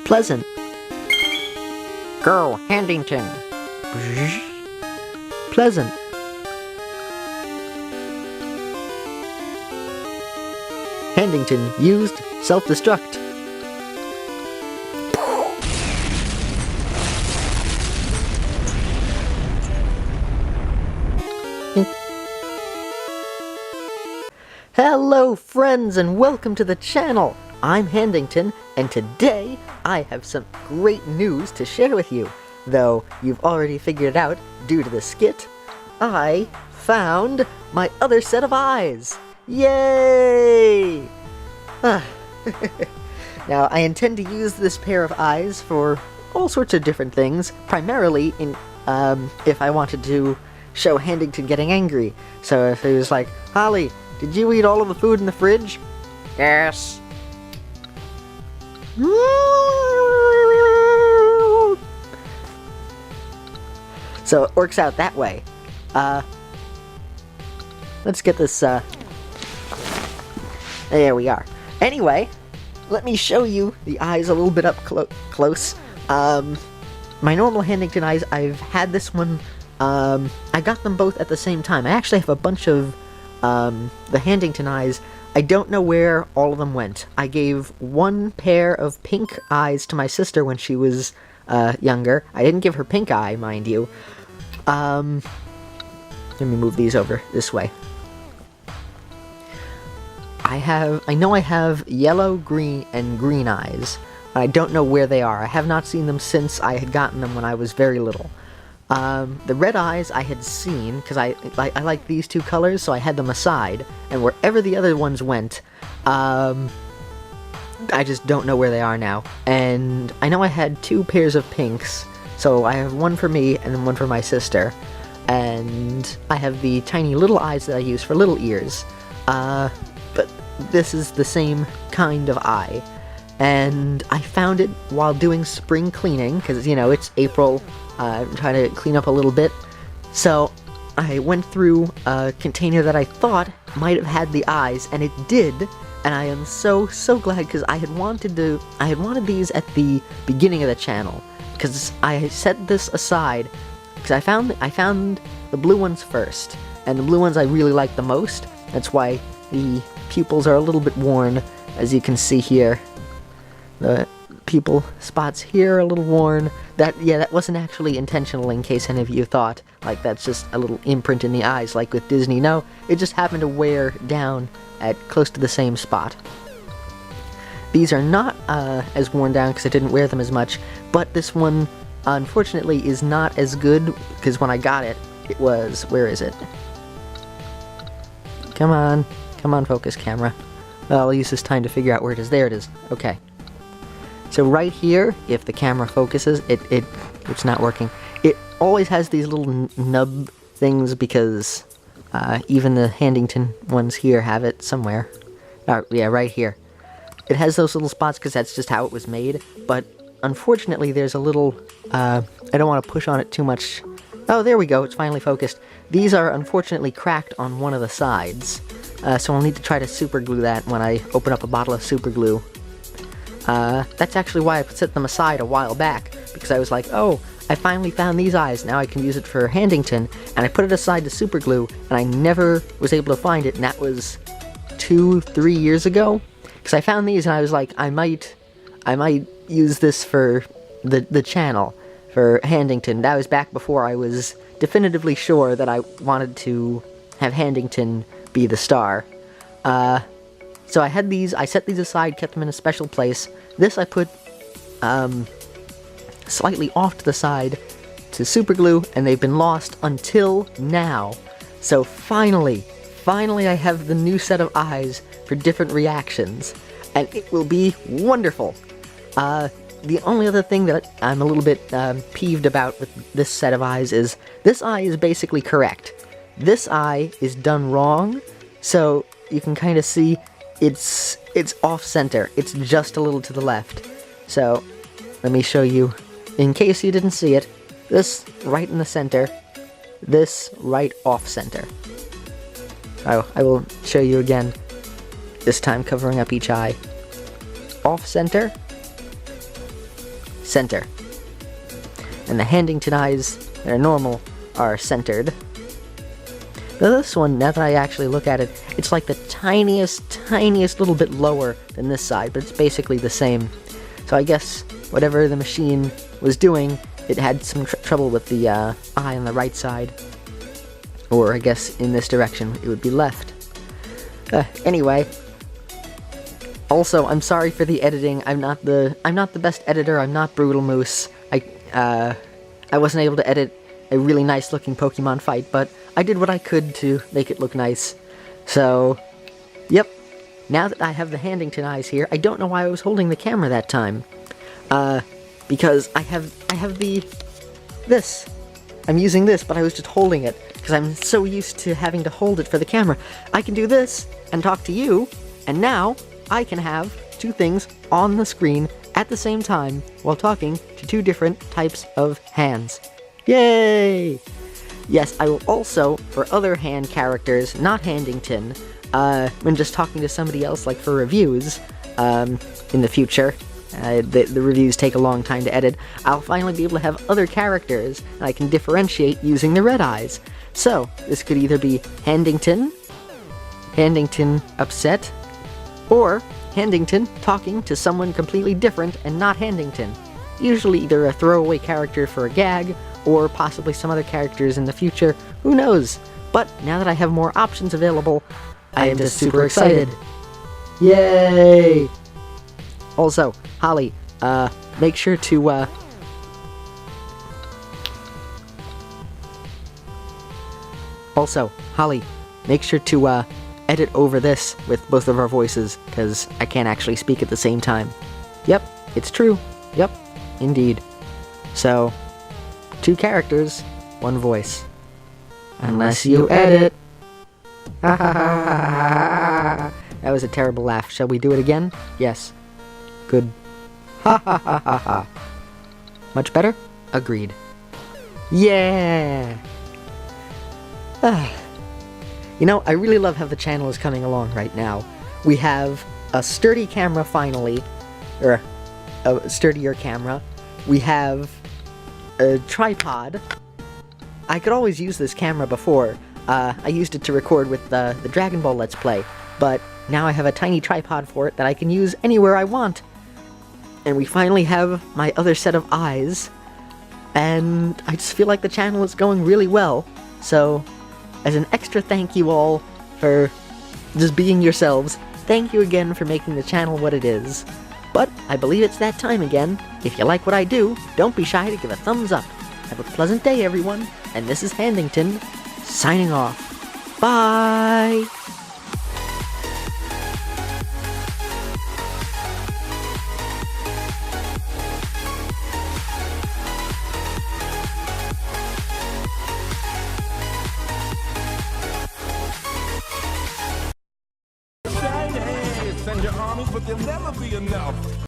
Pleasant. Go, Handington. Pleasant. Handington used self-destruct. Hello friends and welcome to the channel! I'm Handington and today I have some great news to share with you. Though you've already figured it out due to the skit, I found my other set of eyes! Yay! Now I intend to use this pair of eyes for all sorts of different things, primarily in if I wanted to show Handington getting angry. So if he was like, Holly, did you eat all of the food in the fridge? Yes. So it works out that way. Let's get this, there we are. Anyway, let me show you the eyes a little bit up close. My normal Handington eyes, I've had this one, I got them both at the same time. I actually have a bunch of the Handington eyes. I don't know where all of them went. I gave one pair of pink eyes to my sister when she was younger. I didn't give her pink eye, mind you. Let me move these over this way. I know I have yellow, green, and green eyes. I don't know where they are. I have not seen them since I had gotten them when I was very little. The red eyes I had seen, because I like these two colors, so I had them aside, and wherever the other ones went, I just don't know where they are now. And I know I had two pairs of pinks, so I have one for me and then one for my sister. And I have the tiny little eyes that I use for little ears. But this is the same kind of eye. And I found it while doing spring cleaning, because, you know, it's April. I'm trying to clean up a little bit. So I went through a container that I thought might have had the eyes, and it did. And I am so glad, because I had wanted these at the beginning of the channel, because I set this aside because I found the blue ones first, and the blue ones I really like the most. That's why the pupils are a little bit worn, as you can see here. The pupil spots here are a little worn. That wasn't actually intentional, in case any of you thought, like, that's just a little imprint in the eyes, like with Disney. No, it just happened to wear down at close to the same spot. These are not as worn down because I didn't wear them as much, but this one, unfortunately, is not as good, because when I got it, it was, where is it? Come on, focus camera. I'll use this time to figure out where it is. There it is. Okay. So right here, if the camera focuses, it's not working. It always has these little nub things, because even the Handington ones here have it somewhere. Yeah, right here. It has those little spots because that's just how it was made, but unfortunately there's a little, I don't want to push on it too much. Oh, there we go, it's finally focused. These are unfortunately cracked on one of the sides, so I'll need to try to super glue that when I open up a bottle of super glue. That's actually why I set them aside a while back, because I was like, oh, I finally found these eyes, now I can use it for Handington, and I put it aside to super glue, and I never was able to find it, and that was 2-3 years ago, because I found these and I was like, I might use this for the channel, for Handington. That was back before I was definitively sure that I wanted to have Handington be the star. So I had these, I set these aside, kept them in a special place. This I put slightly off to the side to super glue, and they've been lost until now. So finally I have the new set of eyes for different reactions, and it will be wonderful. The only other thing that I'm a little bit peeved about with this set of eyes is this eye is basically correct. This eye is done wrong, so you can kind of see it's off-center. It's just a little to the left. So let me show you, in case you didn't see it, this right in the center, this right off-center. Oh, I will show you again. this time covering up each eye. Off center, center. And the Handington eyes that are normal are centered. Now this one, now that I actually look at it, it's like the tiniest little bit lower than this side, but it's basically the same. So I guess whatever the machine was doing, it had some trouble with the eye on the right side. Or I guess in this direction, it would be left. Anyway. Also, I'm sorry for the editing. I'm not the best editor. I'm not Brutal Moose. I wasn't able to edit a really nice looking Pokemon fight, but I did what I could to make it look nice. So, yep. Now that I have the Handington eyes here, I don't know why I was holding the camera that time. Because I have this. I'm using this, but I was just holding it, because I'm so used to having to hold it for the camera. I can do this, and talk to you, and now I can have two things on the screen at the same time, while talking to two different types of hands. Yay! Yes, I will also, for other hand characters, not Handington, when just talking to somebody else, like for reviews, in the future, the reviews take a long time to edit, I'll finally be able to have other characters that I can differentiate using the red eyes. So, this could either be Handington upset, or Handington talking to someone completely different and not Handington. Usually either a throwaway character for a gag, or possibly some other characters in the future, who knows? But now that I have more options available, I am just super excited. Yay! Also, Holly, make sure to, Also, Holly, make sure to, edit over this with both of our voices, because I can't actually speak at the same time. Yep, it's true. Yep, indeed. So, 2 characters, 1 voice. Unless you edit. Ha ha ha. That was a terrible laugh. Shall we do it again? Yes. Good. Ha ha ha ha ha. Much better? Agreed. Yeah! You know, I really love how the channel is coming along right now. We have a sturdy camera finally, or a sturdier camera. We have a tripod. I could always use this camera before. I used it to record with the Dragon Ball Let's Play, but now I have a tiny tripod for it that I can use anywhere I want. And we finally have my other set of eyes, and I just feel like the channel is going really well. So, as an extra thank you all for just being yourselves, thank you again for making the channel what it is. But I believe it's that time again. If you like what I do, don't be shy to give a thumbs up. Have a pleasant day, everyone, and this is Handington, signing off. Bye! Send your armies, but there'll never be enough.